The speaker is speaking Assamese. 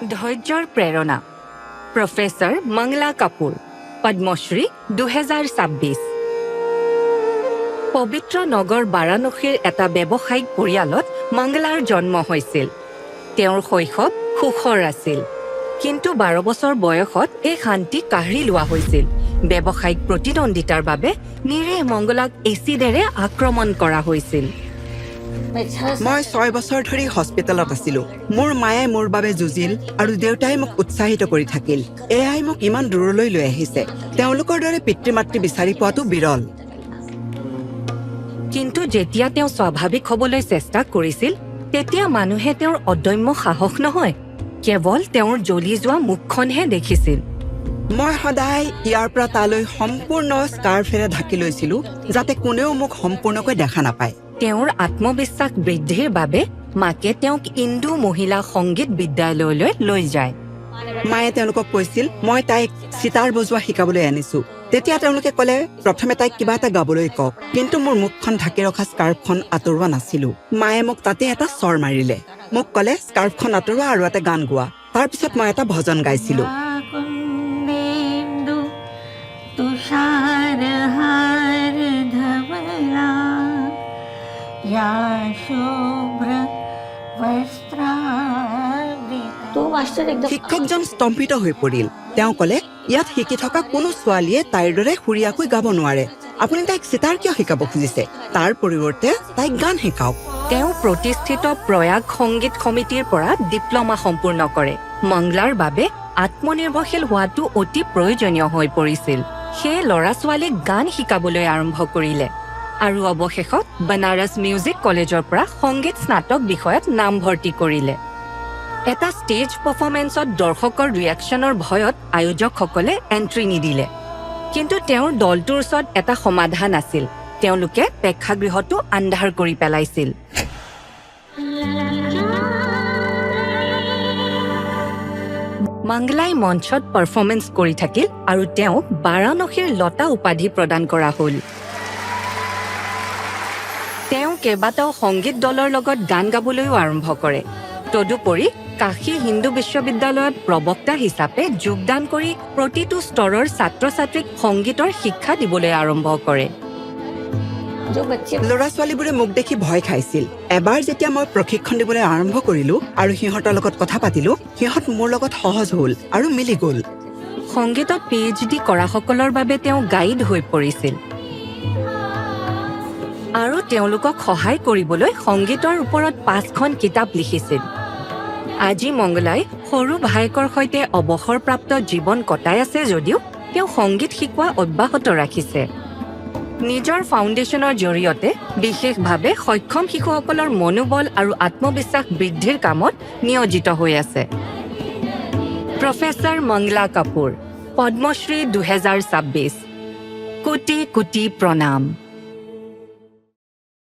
ধৈৰ্যৰ প্ৰেৰণা প্ৰফেচৰ মংলা কাপুৰ পদ্মশ্ৰী 2026 পবিত্ৰ নগৰ বাৰাণসীৰ এটা ব্যৱসায়িক পৰিয়ালত মংলাৰ জন্ম হৈছিল। তেওঁৰ শৈশৱ সুখৰ আছিল, কিন্তু 12 বছৰ বয়সত এই শান্তি কাঢ়ি লোৱা হৈছিল। ব্যৱসায়িক প্ৰতিদ্বন্দ্বিতাৰ বাবে নিৰে মংগলাক এচিডেৰে আক্ৰমণ কৰা হৈছিল। মই 6 বছৰ ধৰি হস্পিটেলত আছিলো। মোৰ মায়ে মোৰ বাবে যুঁজিল আৰু দেউতাই মোক উৎসাহিত কৰি থাকিল। এয়াই মোক ইমান দূৰলৈ লৈ আহিছে। তেওঁলোকৰ দৰে পিতৃ মাতৃ বিচাৰি পোৱাটো বিৰল। কিন্তু যেতিয়া তেওঁ স্বাভাৱিক হ'বলৈ চেষ্টা কৰিছিল, তেতিয়া মানুহে তেওঁৰ অদম্য সাহস নহয়, কেৱল তেওঁৰ জ্বলি যোৱা মুখখনহে দেখিছিল। মই সদায় ইয়াৰ পৰা তালৈ সম্পূৰ্ণ স্কাৰ্ফেৰে ঢাকি লৈছিলো, যাতে কোনেও মোক সম্পূৰ্ণকৈ দেখা নাপায়। তেওঁৰ আত্মবিশ্বাস বৃদ্ধিৰ বাবে মাকে তেওঁক ইন্দু মহিলা সংগীত বিদ্যালয়লৈ লৈ যায়। মায়ে তেওঁলোকক কৈছিল মই তাইক চিতাৰ বজোৱা শিকাবলৈ আনিছো। তেতিয়া তেওঁলোকে ক'লে প্ৰথমে তাইক কিবা এটা গাবলৈ কওক, কিন্তু মোৰ মুখখন ঢাকি ৰখা স্কাৰ্ফখন আঁতৰোৱা নাছিলো। মায়ে মোক তাতে এটা চৰ মাৰিলে। মোক ক'লে স্কাৰ্ফখন আঁতৰোৱা আৰু এটা গান গোৱা। তাৰ পিছত মই এটা ভজন গাইছিলো। শিক্ষকজন স্তম্ভিত হৈ পৰিল। তেওঁ ক'লে ইয়াত শিকি থকা কোনো ছোৱালীয়ে তাইৰ দৰে সুৰীয়াকৈ গাব নোৱাৰে। আপুনি তাইক চিতাৰ কিয় শিকাব খুজিছে? তাৰ পৰিৱৰ্তে তাইক গান শিকাওক। তেওঁ প্ৰতিষ্ঠিত প্ৰয়াগ সংগীত সমিতিৰ পৰা ডিপ্ল'মা সম্পূৰ্ণ কৰে। মংলাৰ বাবে আত্মনিৰ্ভৰশীল হোৱাটো অতি প্ৰয়োজনীয় হৈ পৰিছিল। সেয়ে ল'ৰা-ছোৱালীক গান শিকাবলৈ আৰম্ভ কৰিলে আৰু অৱশেষত বনাৰস মিউজিক কলেজৰ পৰা সংগীত স্নাতক বিষয়ত নামভৰ্তি কৰিলে। এটা ষ্টেজ পাৰফৰ্মেন্সত দৰ্শকৰ ৰিয়েকশ্যনৰ ভয়ত আয়োজকসকলে এণ্ট্ৰি নিদিলে। কিন্তু তেওঁৰ দলটোৰ ওচৰত এটা সমাধান আছিল। তেওঁলোকে প্ৰেক্ষাগৃহটো আন্ধাৰ কৰি পেলাইছিল। মংলাই মঞ্চত পাৰফৰ্মেন্স কৰি থাকিল আৰু তেওঁক বাৰাণসীৰ লতা উপাধি প্ৰদান কৰা হ'ল। তেওঁ কেইবাটাও সংগীত দলৰ লগত গান গাবলৈও আৰম্ভ কৰে। তদুপৰি কাশী হিন্দু বিশ্ববিদ্যালয়ত প্ৰবক্তা হিচাপে যোগদান কৰি প্ৰতিটো স্তৰৰ ছাত্ৰ-ছাত্ৰীক সংগীতৰ শিক্ষা দিবলৈ আৰম্ভ কৰে। ল'ৰা-ছোৱালীবোৰে মোক দেখি ভয় খাইছিল। এবাৰ যেতিয়া মই প্ৰশিক্ষণ দিবলৈ আৰম্ভ কৰিলো আৰু সিহঁতৰ লগত কথা পাতিলো, সিহঁত মোৰ লগত সহজ হ'ল আৰু মিলি গ'ল। সংগীতত PhD কৰাসকলৰ বাবে তেওঁ গাইড হৈ পৰিছিল আৰু তেওঁলোকক সহায় কৰিবলৈ সংগীতৰ ওপৰত 5খন কিতাপ লিখিছিল। আজি মংলাই সৰু ভায়েকৰ সৈতে অৱসৰপ্ৰাপ্ত জীৱন কটাই আছে যদিও তেওঁ সংগীত শিকোৱা অব্যাহত ৰাখিছে। নিজৰ ফাউণ্ডেশ্যনৰ জৰিয়তে বিশেষভাৱে সক্ষম শিশুসকলৰ মনোবল আৰু আত্মবিশ্বাস বৃদ্ধিৰ কামত নিয়োজিত হৈ আছে। প্ৰফেচৰ মংলা কাপুৰ পদ্মশ্ৰী 2026 কোটি কোটি প্ৰণাম।